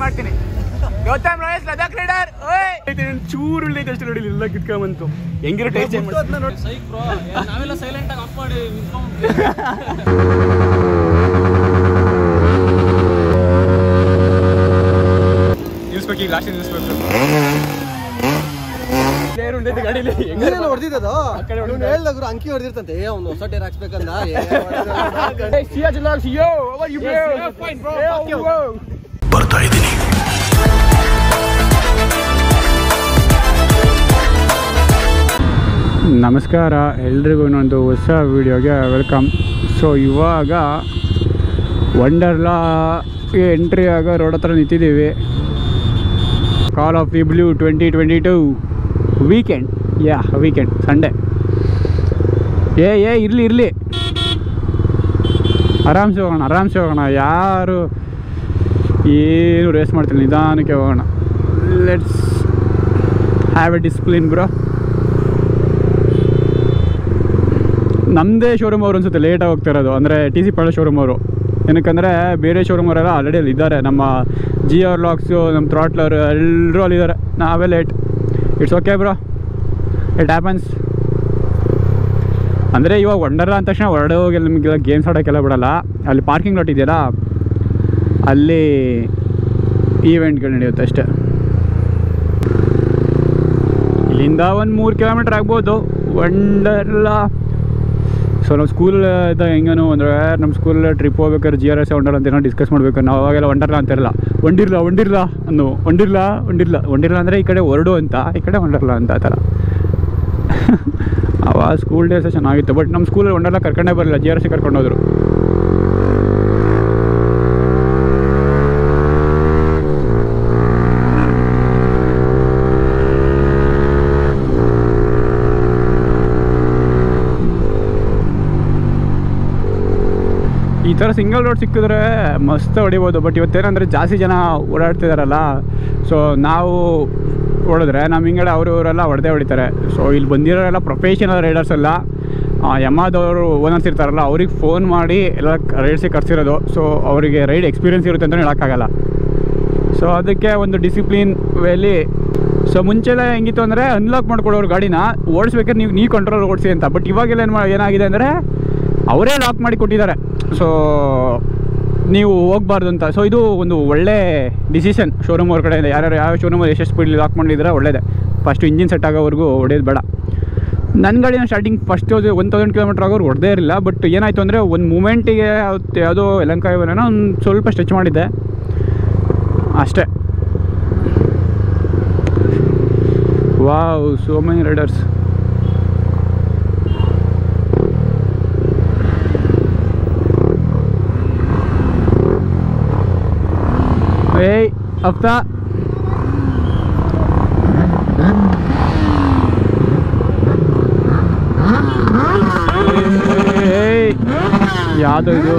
ಮಾಡ್ತೀನಿ ಗೌತಮ್ ರಾಯಸ್ ಲದಾಖ್ ರೈಡರ್ ಚೂರು ಉಳ್ಳಿ ಅಷ್ಟು ನೋಡಿ ಎಲ್ಲ ಕಿತ್ಕೊಂಬಂತು ಹೆಂಗಿರೋ ಟೈಪ್ ಚೇಂಜ್ ನಾವೆಲ್ಲ ಸೈಲೆಂಟ್ ಆಗಿ ಆಫ್ ಮಾಡಿ ನಿಲ್ಸ್ಬೇಕು ಈಗ ಲಾಸ್ಟ್ ನಿಲ್ಸ್ಬೇಕು ಗಾಡಿಲಿ ಹೊಡೆದಿದ್ದು ಹೇಳ್ದಾಗ್ರು ಅಂಕಿ ಹೊಡೆದಿರ್ತಂತೆ ಅವ್ನು ಹೊಸ ಟೈರ್ ಹಾಕ್ಸ್ಬೇಕಂದ ಬರ್ತಾ ಇದ್ದೀನಿ. ನಮಸ್ಕಾರ ಎಲ್ರಿಗೂ ಇನ್ನೊಂದು ಹೊಸ ವಿಡಿಯೋಗೆ ವೆಲ್ಕಮ್. ಸೊ ಇವಾಗ ವಂಡರ್ಲಾಗೆ ಎಂಟ್ರಿ ಆಗೋ ರೋಡ್ ಹತ್ರ ನಿಂತಿದ್ದೀವಿ. Call of the blue 2022 weekend. Weekend Sunday. ಇರಲಿ ಆರಾಮ್ಸೆ ಹೋಗೋಣ. ಯಾರು ಏನು ರೇಸ್ ಮಾಡ್ತೀನಿ, ನಿಧಾನಕ್ಕೆ ಹೋಗೋಣ. Let's have a discipline bro. ನಮ್ಮದೇ ಶೋರೂಮ್ ಅವರು ಅನಿಸುತ್ತೆ ಲೇಟಾಗಿ ಹೋಗ್ತಾ ಇರೋದು, ಅಂದರೆ TC ಪಾಳ್ಯ ಶೋರೂಮ್ ಅವರು. ಏನಕ್ಕಂದರೆ ಬೇರೆ ಶೋರೂಮ್ ಅವರೆಲ್ಲ ಆಲ್ರೆಡಿ ಅಲ್ಲಿ ಇದ್ದಾರೆ. ನಮ್ಮ GR ಲಾಕ್ಸು, ನಮ್ಮ ಥ್ರಾಟ್ಲರ್ ಎಲ್ಲರೂ ಅಲ್ಲಿದ್ದಾರೆ. ನಾವೇ late. It's okay bro, it happens. ಅಂದರೆ ಇವಾಗ ವಂಡರ್ಲಾ ಅಂದ ತಕ್ಷಣ ಹೊರಡೆ ಹೋಗಿ ನಿಮಗೆಲ್ಲ ಗೇಮ್ಸ್ ಆಡೋಕ್ಕೆಲ್ಲ ಬಿಡೋಲ್ಲ. ಅಲ್ಲಿ ಪಾರ್ಕಿಂಗ್ ಲಾಟ್ ಇದೆಯಲ್ಲ, ಅಲ್ಲಿ ಈವೆಂಟ್ಗಳು ನಡೆಯುತ್ತೆ ಅಷ್ಟೇ. ಇಲ್ಲಿಂದ ಒಂದು 3 ಕಿಲೋಮೀಟ್ರ್ ಆಗ್ಬೋದು ವಂಡರ್ಲಾ. ಸೊ ನಾವು ಸ್ಕೂಲ್ ಇದ್ದಾಗ ಹೆಂಗೇನು ಅಂದರೆ ನಮ್ಮ ಸ್ಕೂಲಲ್ಲಿ ಟ್ರಿಪ್ ಹೋಗ್ಬೇಕಾದ್ರೆ GRS ವಂಡರ್ಲಾ ಅಂತ ಏನೋ ಡಿಸ್ಕಸ್ ಮಾಡಬೇಕು. ನಾವು ಅವಾಗೆಲ್ಲ ವಂಡರ್ಲಾ ಅಂತಿರಲ್ಲ, ವಂಡಿರ್ಲಾ ಅಂದರೆ ಈ ಕಡೆ ಹೊರಡು ಅಂತ, ಈ ಕಡೆ ವಂಡರ್ಲಾ ಅಂತ ಆ ಥರ. ಅವಾಗ ಸ್ಕೂಲ್ ಡೇಸ್ ಚೆನ್ನಾಗಿತ್ತು. ಬಟ್ ನಮ್ಮ ಸ್ಕೂಲಲ್ಲಿ ವಂಡರ್ಲಾ ಕರ್ಕೊಂಡೇ ಬರಲಿಲ್ಲ, GRS ಕರ್ಕೊಂಡೋದ್ರು. ಈ ಥರ ಸಿಂಗಲ್ ರೋಡ್ ಸಿಕ್ಕಿದ್ರೆ ಮಸ್ತ್ ಹೊಡಿಬೋದು. ಬಟ್ ಇವತ್ತೇನಂದರೆ ಜಾಸ್ತಿ ಜನ ಓಡಾಡ್ತಿದಾರಲ್ಲ, ಸೊ ನಾವು ಹೊಡೆದ್ರೆ ನಮ್ಮ ಹಿಂಗಡೆ ಅವರೆಲ್ಲ ಹೊಡಿತಾರೆ. ಸೊ ಇಲ್ಲಿ ಬಂದಿರೋರೆಲ್ಲ ಪ್ರೊಫೆಷನಲ್ ರೈಡರ್ಸ್ ಎಲ್ಲ, ಯಮಾದವರು ಓನರ್ಸ್ ಇರ್ತಾರಲ್ಲ, ಅವ್ರಿಗೆ ಫೋನ್ ಮಾಡಿ ಎಲ್ಲ ರೈಡ್ಸಿಗೆ ಕರ್ಸಿರೋದು. ಸೊ ಅವರಿಗೆ ರೈಡ್ ಎಕ್ಸ್ಪೀರಿಯನ್ಸ್ ಇರುತ್ತೆ ಅಂತಲೇ ಹೇಳೋಕ್ಕಾಗಲ್ಲ. ಸೊ ಅದಕ್ಕೆ ಒಂದು ಡಿಸಿಪ್ಲಿನ್ ವೇಲಿ. ಸೊ ಮುಂಚೆಲ್ಲ ಹೆಂಗಿತ್ತು ಅಂದರೆ ಅನ್ಲಾಕ್ ಮಾಡ್ಕೊಡೋರು ಗಾಡಿನ, ಓಡಿಸ್ಬೇಕಾದ್ರೆ ನೀವು ಕಂಟ್ರೋಲ್ ಓಡಿಸಿ ಅಂತ. ಬಟ್ ಇವಾಗೆಲ್ಲ ಏನಾಗಿದೆ ಅಂದರೆ ಅವರೇ ಲಾಕ್ ಮಾಡಿ ಕೊಟ್ಟಿದ್ದಾರೆ. ಸೊ ನೀವು ಹೋಗ್ಬಾರ್ದು ಅಂತ. ಸೊ ಇದು ಒಂದು ಒಳ್ಳೆ ಡಿಸಿಷನ್ ಶೋರೂಮ್ ಅವ್ರ ಕಡೆಯಿಂದ. ಯಾವ ಶೋರೂಮಲ್ಲಿ ಎಷ್ಟು ಸ್ಪೀಡಲ್ಲಿ ಲಾಕ್ ಮಾಡಿದ್ರೆ ಒಳ್ಳೇದೇ. ಫಸ್ಟು ಇಂಜಿನ್ ಸೆಟ್ ಆಗೋವರೆಗೂ ಹೊಡೆಯೋದು ಬೇಡ. ನನ್ನ ಗಾಡಿನ ಸ್ಟಾರ್ಟಿಂಗ್ ಫಸ್ಟ್ 1000 ಕಿಲೋಮೀಟ್ರ್ ಆಗೋರು ಹೊಡೆದೇ ಇರಲಿಲ್ಲ. ಬಟ್ ಏನಾಯಿತು ಅಂದರೆ ಒಂದು ಮೂಮೆಂಟಿಗೆ ಯಾವುದೋ ಯಲಹಂಕವನ್ನ ಒಂದು ಸ್ವಲ್ಪ ಸ್ಟ್ರೆಚ್ ಮಾಡಿದ್ದೆ ಅಷ್ಟೇ. Wow, so many Riders. ಏಯ್ ಅಪ್ಪ, ಯಾವುದು ಇದು?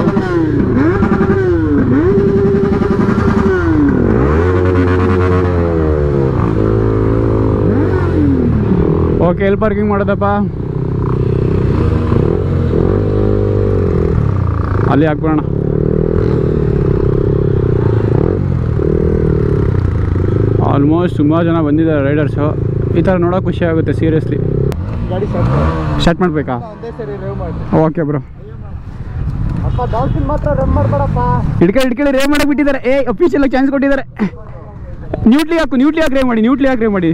ಓಕೆ, ಎಲ್ಲಿ ಪಾರ್ಕಿಂಗ್ ಮಾಡೋದಪ್ಪ? ಅಲ್ಲಿ ಹಾಕ್ಬಿಡೋಣ. ಆಲ್ಮೋಸ್ಟ್ ಸುಮಾರು ಜನ ಬಂದಿದ್ದಾರೆ ರೈಡರ್ಸು. ಈ ಥರ ನೋಡೋಕೆ ಖುಷಿ ಆಗುತ್ತೆ ಸೀರಿಯಸ್ಲಿ. ಗಾಡಿ ಸ್ಟಾರ್ಟ್ ಮಾಡಬೇಕಾ? ಒಂದೇ ಸರಿ ರೇವ್ ಮಾಡಿ. Okay bro. ಅಪ್ಪ ಡಾಲ್ಫಿನ್ ಮಾತ್ರ ರನ್ ಮಾಡಬೇಡಪ್ಪ. ಹಿಡ್ಕೊಳ್ಳಿ ರೇವ್ ಮಾಡಕ್ಕೆ ಬಿಟ್ಟಿದ್ದಾರೆ. ಅಫಿಷಿಯಲ್ ಚಾನ್ಸ್ ಕೊಟ್ಟಿದ್ದಾರೆ. ನ್ಯೂಟ್ಲಿ ಹಾಕಿ ರೇವ್ ಮಾಡಿ.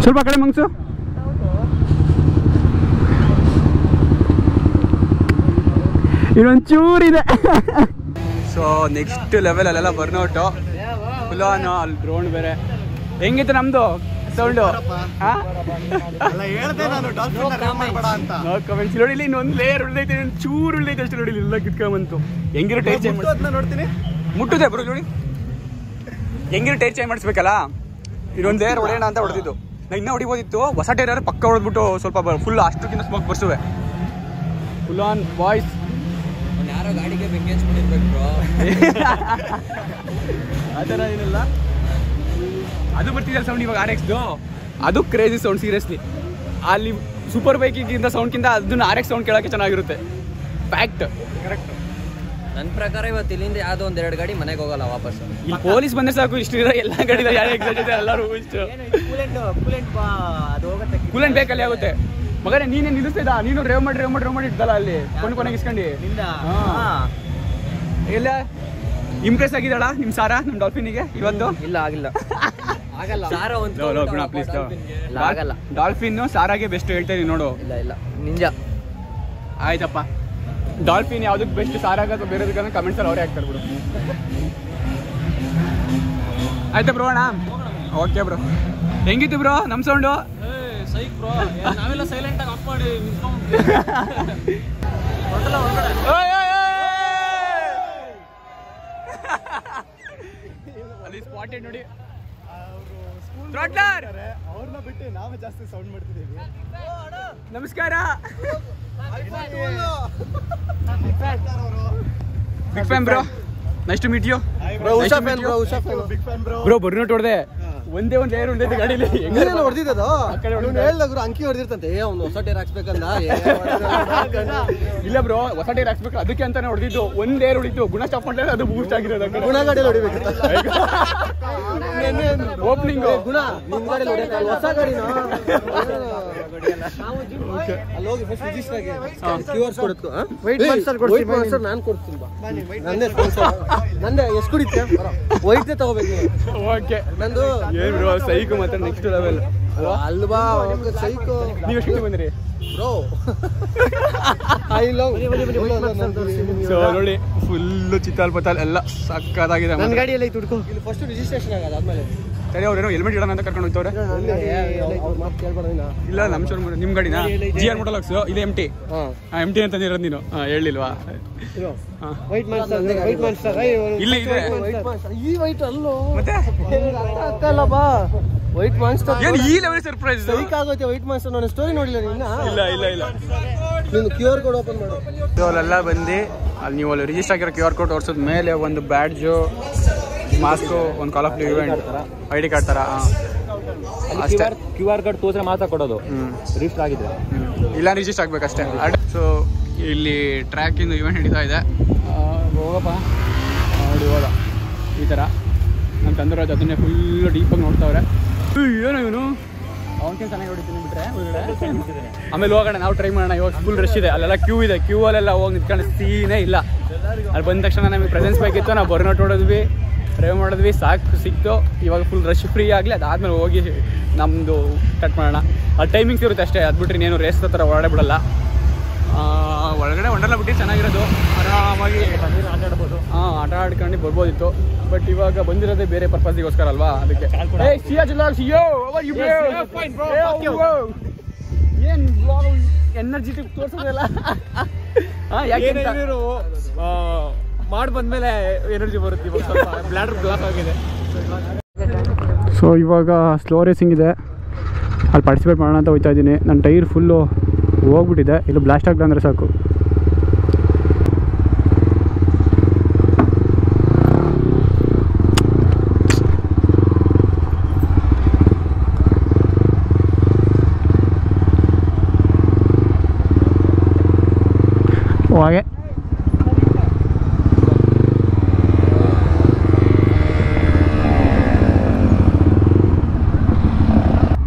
ಸ್ವಲ್ಪ ಕಡೆ ಮಂಗ್ಸು. ಇನ್ನೊಂಚೂರಿದೆ. ಸೊ ನೆಕ್ಸ್ಟ್ ಲೆವೆಲ್ ಅಲ್ಲೆಲ್ಲ ಬರ್ನೌಟು ಫುಲ್ ಆನ್. ಅಲ್ಲಿ ಡ್ರೋನ್ ಬೇರೆ ಹೆಂಗಿತ್ತು ನಮ್ದು ಸೌಂಡು. ಕಮೆಂಟ್ಸ್ ನೋಡಿ. ಇಲ್ಲಿ ಇನ್ನೊಂದು ಲೇಯರ್ ಉಳಿದೈತೆ, ಚೂರು ಉಳಿದೈತೆ ಅಷ್ಟು ನೋಡಿ. ಎಲ್ಲ ಕಿತ್ಕೊಂಬಂತು. ಹೆಂಗಿರೋ ಟೈರ್ ಚೇಂಜ್ ನೋಡ್ತೀನಿ. ಮುಟ್ಟುದೆ ಬ್ರೋ ನೋಡಿ. ಹೆಂಗಿರೋ ಟೈರ್ ಚೇಂಜ್ ಮಾಡಿಸ್ಬೇಕಲ್ಲ, ಇನ್ನೊಂದು ಲೇಯರ್ ಹೊಡೆಯೋಣ ಅಂತ ಹೊಡೆದಿದ್ದು. ನಾ ಇನ್ನೂ ಹೊಡಿಬೋದಿತ್ತು. ಹೊಸ ಟೈರ್ ಪಕ್ಕ ಹೊಡೆದ್ಬಿಟ್ಟು ಸ್ವಲ್ಪ ಫುಲ್ ಅಷ್ಟಕ್ಕಿಂತ ಸ್ಮೋಕ್ ಬರ್ಸುವೆ. Full on boys. ಯಾರೋ ಗಾಡಿಗೆ ಬೆಂಕಿ ಹಚ್ಕೊಂಡಿರ್ಬೇಕು ಬ್ರೋ. ಆ ಥರ ಏನಿಲ್ಲ. ಅದು ಬರ್ತಿದೆ ಸೌಂಡ್ ಇವಾಗ RX-ದು. ಅದು ಕ್ರೇಜಿ ಸೌಂಡ್ ಸೀರಿಯಸ್ಲಿ. ಅಲ್ಲಿ ಸೂಪರ್ ಬೈಕಿಗಿಂತ ಸೌಂಡ್ಗಿಂತ ಅದನ್ನ RX ಸೌಂಡ್ ಕೇಳೋಕ್ಕೆ ಚೆನ್ನಾಗಿರುತ್ತೆ. ಫ್ಯಾಕ್ಟ್. ಕರೆಕ್ಟ್. ನನ್ನ ಪ್ರಕಾರ ಇವತ್ತು ಇಲ್ಲಿಂದ ಯಾವುದೋ ಒಂದೆರಡು ಗಾಡಿ ಮನೆಗೆ ಹೋಗಲ್ಲ ವಾಪಸ್. ಇಲ್ಲಿ ಪೊಲೀಸ್ ಬಂದ್ರೆ ಸಾಕು, ಇಷ್ಟು ಇರೋ ಎಲ್ಲ ಗಾಡಿ ಎಲ್ಲರೂ ಇಷ್ಟು ಕೂಲೆಂಟ್ ಬೇಕಲ್ಲಿ ಆಗುತ್ತೆ. ಮಗನೇ ನೀನೇ ನಿಲ್ಲಿಸ್ತಿದ್ದ, ನೀನು ರೇವ್ ಮಾಡಿ ಇದ್ದಲ್ಲ ಅಲ್ಲಿ ಕೊನೆಗೆ ಇಸ್ಕೊಂಡು. ಎಲ್ಲ ಇಂಪ್ರೆಸ್ ಆಗಿದ್ದಾಳ ನಿಮ್ಮ ಸಾರಾ ನಮ್ಮ ಡಾಲ್ಫಿನಿಗೆ ಇವತ್ತು? ಇಲ್ಲ ಆಗಿಲ್ಲ. ಆಗಲ್ಲ. ಪ್ಲೀಸ್. ಆಗಲ್ಲ. ಡಾಲ್ಫಿನ್ ಸಾರಾಗೆ ಬೆಸ್ಟ್ ಹೇಳ್ತೇನೆ ನೋಡು. ಇಲ್ಲ ನಿಂಜಾ. ಆಯ್ತಪ್ಪ. ಡಾಲ್ಫಿನ್ ಯಾವುದಕ್ಕೆ ಬೆಸ್ಟ್, ಸಾರಾಗ ಅಥವಾ ಬೇರೆದಕ್ಕೆ ಕಮೆಂಟ್ಸಲ್ಲಿ ಅವರೇ ಹಾಕ್ತಾರೆ ಬಿಡು. ಆಯ್ತಾ ಬ್ರೋ ಅಣ್ಣ? Okay bro. ಹೆಂಗಿತ್ತು ಬ್ರೋ ನಮ್ಮ ಸೌಂಡು? ಸೈಕ್ ಬ್ರೋ, ನಾವೆಲ್ಲ ಸೈಲೆಂಟ್ ಆಗಿ ಆಫ್ ಮಾಡಿ ಅಲ್ಲಿ ಸ್ಪಾಟೆಡ್ ನೋಡಿ. ಅವ್ರನ್ನ ಬಿಟ್ಟು ನಾವೇ ಜಾಸ್ತಿ ಸೌಂಡ್ ಮಾಡ್ತಿದ್ದೀವಿ. ನಮಸ್ಕಾರ. Big fan bro. Nice to meet you bro. Burnout ಹೊಡೆದೆ. ಒಂದೇ ಒಂದು ಲೇಯರ್ ಉಳಿದೈತೆ ಗಾಡಿಲಿ. ಹೊಡೆದಿದ್ದು ಹೇಳ್ದಾಗ್ರು ಅಂಕಿ ಹೊಡೆದಿರ್ತಂತೆ. ಒಂದು ಹೊಸ ಟೈರ್ ಹಾಕ್ಸ್ಬೇಕಂದ. ಇಲ್ಲ ಬ್ರೋ, ಹೊಸ ಟೈರ್ ಹಾಕ್ಸ್ಬೇಕು ಅದಕ್ಕೆ ಅಂತಾನೆ ಹೊಡೆದಿದ್ದು. ಒಂದ್ ಲೇಯರ್ ಉಳಿತು. ಗುಣ ಸ್ಟಾಪ್ ಮಾಡ್ಲಿಲ್ಲ, ಅದು ಬೂಸ್ಟ್ ಆಗಿರೋದು. ಗುಣ ಗಾಡಿಯಲ್ಲಿ ಹೊಡಿಬೇಕು. ಓಪನಿಂಗ್ ಗುಣ ನಿಮ್ ಗಾಡಿಯಲ್ಲಿ ಹೊಡಿಯಲ್ಲ, ಹೊಸ ಗಾಡಿನ. ಅಲ್ಲಿ ಹೋಗಿ ಫಸ್ಟ್ ರಿಜಿಸ್ಟರ್ ಆಗಿ QR ಕೊಡ್ತು. ವೈಟ್ ಮಾನ್ಸ್ಟರ್ ನಾನು ಕೊಡ್ತೀನಿ ಬಾ. ನಂದೇ ಎಷ್ಟು ಕುಡಿತೆ ವೈಟ್ ತಗೋಬೇಕು. ಓಕೆ. ನಂದು ಏನ್ ಬ್ರೋ ಸೈಕು ಮತ್ತೆ ನೆಕ್ಸ್ಟ್ ಲೆವೆಲ್ ಅಲ್ವಾ ಸೈಕು. ನೀವು ಎಷ್ಟು ಬಂದ್ರಿ ಬ್ರೋ? I love. ಸೊ ನೋಡಿ ಫುಲ್ಲು ಚಿತ್ತಾಲ್ ಪತ್ತಾಲ್ ಎಲ್ಲ ಸಕ್ಕತ್ತಾಗಿದೆ. ನನ್ನ ಗಾಡಿಯಲ್ಲಿ ತುಡ್ಕೊ. ಇಲ್ಲಿ ಫಸ್ಟ್ ರಿಜಿಸ್ಟ್ರೇಷನ್ ಆಗೋದು ಆದ್ಮೇಲೆ ಸರಿ. ಅವ್ರೇನೋ ಹೆಲ್ಮೆಟ್ ಇಡೋಣ ಅಂತ ಕರ್ಕೊಂಡು ಹೋಗ್ತವ್ರೆ. ಇಲ್ಲ ನಮ್ಮ ಶೋರೂಮ್. ನಿಮ್ಮ ಗಾಡಿನ GR ಮೋಟರ್ಲಾಕ್ಸ್ ಇದು MT. MT ಅಂತ ಇರೋದು ನೀನು ಹೇಳಿಲ್ವಾ? ಇಲ್ಲಿ ಇದೆ. ಈ ವೈಟ್ ಅಲ್ಲೋ ಮತ್ತೆ ಅಲ್ಲ ಬಾ. ವೈಟ್ ಮಾನ್ಸ್ಟರ್ ಏನು ಈ ಲೆವೆಲ್ ಸರ್ಪ್ರೈಸ್ ಸೈಕ್ ಆಗುತ್ತೆ. ವೈಟ್ ಮಾನ್ಸ್ಟರ್ ನಾನು ಸ್ಟೋರಿ ನೋಡಿಲ್ಲ ನೀನು. ಇಲ್ಲ ನೀನು QR ಕೋಡ್ ಓಪನ್ ಮಾಡು. ಅಲ್ಲೆಲ್ಲ ಬಂದು ಅಲ್ಲಿ ನೀವು ಅಲ್ಲಿ ರಿಜಿಸ್ಟರ್ ಆಗಿರೋ QR ಕೋಡ್ ತೋರಿಸಿದ ಮೇಲೆ ಒಂದು ಬ್ಯಾಡ್ಜು, ಮಾಸ್ಕು, ಒಂದು call of duty event, ID card ಥರ ಅಷ್ಟೇ. QR ಕೋಡ್ ತೋರಿಸ್ರೆ ಮಾತ್ರ ಕೊಡೋದು ರಿಜಿಸ್ಟರ್ ಆಗಿದೆ. ಇಲ್ಲ ರಿಜಿಸ್ಟರ್ ಆಗಬೇಕಷ್ಟೇ. ಸೊ ಇಲ್ಲಿ ಟ್ರ್ಯಾಕಿಂದು ಇವೆಂಟ್ ನಡೀತಾ ಇದೆ. ಹೋಗಪ್ಪ ನೋಡಿ ಹೋದ ಈ ಥರ ನಾನು ತಂದಿರೋ ಅದನ್ನೇ ಫುಲ್ಲು ಡೀಪಾಗಿ ನೋಡ್ತಾವ್ರೆ. ಏನೋ ಇವನು ಅವನಿಗೆ ಚೆನ್ನಾಗಿ ಹೊಡಿತೀನಿ ಬಿಟ್ರೆ ಆಮೇಲೆ ಹೋಗೋಣ. ನಾವು ಟ್ರೈ ಮಾಡೋಣ. ಇವಾಗ ಫುಲ್ ರಶ್ ಇದೆ, ಅಲ್ಲೆಲ್ಲ ಕ್ಯೂ ಇದೆ. ಕ್ಯೂ ಅಲ್ಲೆಲ್ಲ ಹೋಗಿ ನಿಂತ್ಕೊಂಡು ಸೀನೇ ಇಲ್ಲ. ಅಲ್ಲಿ ಬಂದ ತಕ್ಷಣ ನಮಗೆ ಪ್ರೆಸೆನ್ಸ್ ಬೇಕಿತ್ತು. ನಾವು ಬರ್ನೌಟ್ ಹೊಡೋದ್ವಿ, ಡ್ರೈವ್ ಮಾಡಿದ್ವಿ, ಸಾಕು ಸಿಕ್ತು. ಇವಾಗ ಫುಲ್ ರಶ್ ಫ್ರೀ ಆಗಲಿ, ಅದಾದಮೇಲೆ ಹೋಗಿ ನಮ್ಮದು ಕಟ್ ಮಾಡೋಣ. ಅದು ಟೈಮಿಂಗ್ಸ್ ಇರುತ್ತೆ ಅಷ್ಟೇ. ಅದು ಬಿಟ್ಟರೆ ಇನ್ನೇನು ರೇಸ್ ಥರ ಹೊರಡೆ ಬಿಡಲ್ಲ. ಒಳಗಡೆ ಒಂಡೆಲ್ಲ ಬಿಟ್ಟು ಚೆನ್ನಾಗಿರೋದು, ಆರಾಮಾಗಿ ಆಟಾಡ್ಬೋದು. ಆಟ ಆಡ್ಕೊಂಡು ಬರ್ಬೋದಿತ್ತು. ಬಟ್ ಇವಾಗ ಬಂದಿರೋದೇ ಬೇರೆ ಪರ್ಪಸ್ಗೋಸ್ಕರ ಅಲ್ವಾ, ಅದಕ್ಕೆ. ಏನು ಎನರ್ಜಿಟಿಕ್ ತೋರಿಸೋದಿಲ್ಲ ಯಾಕೆ ಮಾಡಿ ಬಂದಮೇಲೆ ಎನರ್ಜಿ ಬರುತ್ತೆ. ಇವಾಗ ಸ್ವಲ್ಪ ಬ್ಲಾಡರ್ ಬ್ಲಾಕ್ ಆಗಿದೆ. ಸೊ ಇವಾಗ ಸ್ಲೋ ರೇಸಿಂಗ್ ಇದೆ, ಅಲ್ಲಿ ಪಾರ್ಟಿಸಿಪೇಟ್ ಮಾಡೋಣ ಅಂತ ಹೋಗ್ತಾ ಇದ್ದೀನಿ. ನನ್ನ ಟೈರ್ ಫುಲ್ಲು ಹೋಗ್ಬಿಟ್ಟಿದೆ. ಇಲ್ಲಿ ಬ್ಲಾಸ್ಟ್ ಆಗಲ್ಲ ಅಂದರೆ ಸಾಕು. ಹಾಗೆ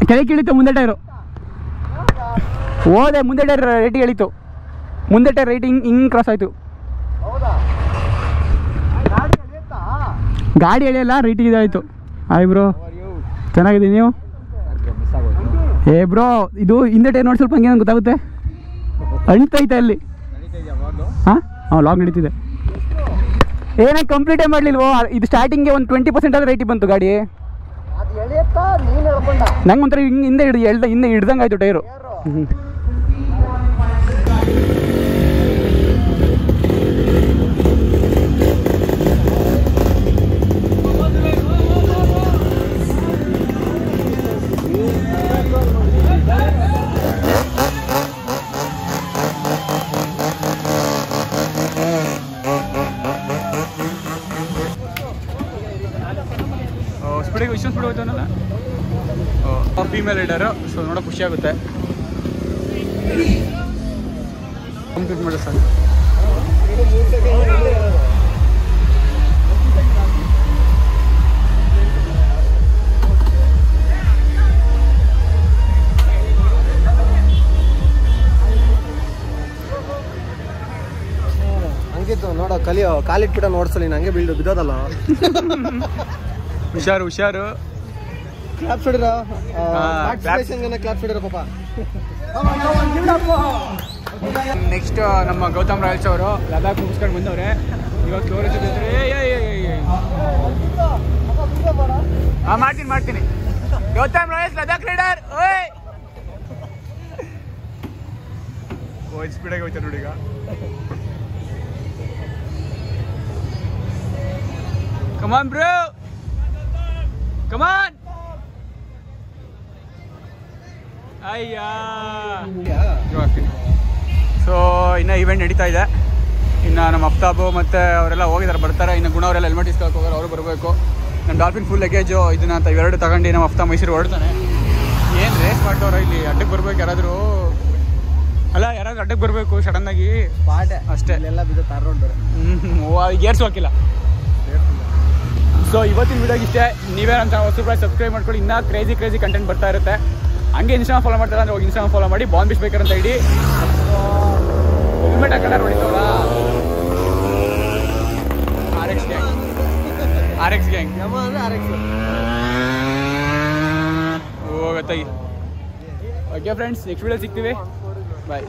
ಕೆಳಗೆ ಇಳಿತು. ಮುಂದೆ ಟೈರು ಹೋದೆ, ಮುಂದೆ ಟೈರ್ ರೈಟಿಗೆ ಎಳಿತು. ಮುಂದೆ ಟೈರ್ ರೈಟ್ ಹಿಂಗೆ ಕ್ರಾಸ್ ಆಯಿತು. ಗಾಡಿ ಎಳೆಯಲ್ಲ, ರೈಟಿಗೆ ಇದಾಯಿತು. ಆಯ್ ಬ್ರೋ, ಚೆನ್ನಾಗಿದ್ದೀನಿ ನೀವು? ಏ ಬ್ರೋ ಇದು ಹಿಂದೆ ಟೈರ್ ನೋಡಿ ಸ್ವಲ್ಪ ಹಂಗೆ ಗೊತ್ತಾಗುತ್ತೆ ಅಂಟೈತೆ ಅಲ್ಲಿ ಹಾಂ ಲಾಗ್ ನಡೀತಿದೆ ಏನಾಗ ಕಂಪ್ಲೀಟೇ ಮಾಡಲಿಲ್ವೋ ಇದು ಸ್ಟಾರ್ಟಿಂಗ್ಗೆ ಒಂದು 20% ಆದ್ರೆ ರೇಟಿಗೆ ಬಂತು ಗಾಡಿ ನಂಗೆ ಒಂಥರ ಹಿಂದೆ ಹಿಂದೆ ಹಿಡ್ದಂಗೆ ಆಯಿತು ಟೈರು ಸ್ಪೀಡಿಗೆ ಇಷ್ಟೊಂದು ಸ್ಪೀಡ್ ಹೋಯ್ತಾನಲ್ಲ ಫೀಮೇಲ್ ರೈಡರು ಸೊ ನೋಡೋ ಖುಷಿ ಆಗುತ್ತೆ ಕಂಪ್ಲೀಟ್ ಮಾಡೋ ಸರ್ ಹಂಗಿತ್ತು ನೋಡೋ ಕಲಿಯೋ ಕಾಲಿಟ್ಬಿಟ್ಟ ನೋಡ್ಸಲಿ ನಂಗೆ ಬೀಳ್ದು ಬಿದ್ದೋದಲ್ಲ ಹುಷಾರು ಕ್ಲಾಪ್ಸ್ ಹೊಡಿರ ಕ್ಲಾಪ್ಸ್ ಹೊಡಿರ ಪಾಪ ನೆಕ್ಸ್ಟ್ ನಮ್ಮ ಗೌತಮ್ ರಾಯಲ್ಸ್ ಅವರು ಲದಾಖ್ ಮುಗಿಸ್ಕೊಂಡು ಬಂದವ್ರೆ ಇವಾಗ ಮಾಡ್ತೀನಿ ಗೌತಮ್ ರಾಯಲ್ಸ್ ಲದಾಖ್ ರೈಡರ್ ಓಯ್ ಸ್ಪೀಡಾಗಿ ಹೋಯ್ತಾರೆ ನೋಡಿ ಈಗ ಕಮಾನ್ ಬ್ರೋ ಕಮಾನ್ ಅಯ್ಯಾ ಸೊ ಇನ್ನು ಈವೆಂಟ್ ನಡೀತಾ ಇದೆ ಇನ್ನು ನಮ್ಮ ಅಫ್ತಾಬು ಮತ್ತು ಅವರೆಲ್ಲ ಹೋಗಿದ್ದಾರೆ ಬರ್ತಾರೆ ಇನ್ನು ಗುಣ ಅವರೆಲ್ಲ ಹೆಲ್ಮೆಟ್ ಇಸ್ಕೊಳಕ್ಕೆ ಹೋಗೋರು ಅವರು ಬರಬೇಕು ನಮ್ಮ ಡಾಲ್ಫಿನ್ ಫುಲ್ ಲಗೇಜು ಇದನ್ನ ಅಂತ ಇವೆರಡು ತಗೊಂಡು ನಮ್ಮ ಅಫ್ತಾ ಮೈಸೂರು ಹೊರಡ್ತಾನೆ ಏನು ರೇಸ್ ಮಾಡ್ತವ್ರ ಇಲ್ಲಿ ಅಡ್ಡಕ್ಕೆ ಬರ್ಬೇಕು ಯಾರಾದರೂ ಅಡ್ಡಕ್ಕೆ ಬರಬೇಕು ಸಡನ್ನಾಗಿ ಅಷ್ಟೇ ಎಲ್ಲ ಬಿದ್ದು ತಾರ್ ರೋಡ್ ಏರ್ಸು ಹಾಕಿಲ್ಲ ಸೊ ಇವತ್ತಿನ ವಿಡಿಯೋಗೆ ಇಷ್ಟೇ ನೀವೇನಂತ ಹೊಸಬ್ರಾಗಿ ಸಬ್ಸ್ಕ್ರೈಬ್ ಮಾಡ್ಕೊಳ್ಳಿ ಇನ್ನೂ ಕ್ರೇಜಿ ಕಂಟೆಂಟ್ ಬರ್ತಾ ಇರುತ್ತೆ ಹಂಗೆ ಇನ್ಸ್ಟಾಗ್ರಾಮ್ ಫಾಲೋ ಮಾಡ್ತಾರೆ ಅಂದರೆ ಹೋಗಿ ಇನ್ಸ್ಟಾಗ್ರಾಮ್ ಫಾಲೋ ಮಾಡಿ ಬಾಂಬ್ ಬಿಸ್ ಬೇಕಂತ ಇಡಿ ಹೆಲ್ಮೆಟ್ ಹಾಕಲ್ಲ ನೋಡಿತ್ತವಲ್ಲ ಆರ್ ಎಕ್ಸ್ ಗ್ಯಾಂಗ್ ಹೋಗತ್ತಾಗಿ ಓಕೆ ಫ್ರೆಂಡ್ಸ್ ನೆಕ್ಸ್ಟ್ ವಿಡಿಯೋ ಸಿಗ್ತೀವಿ ಬಾಯ್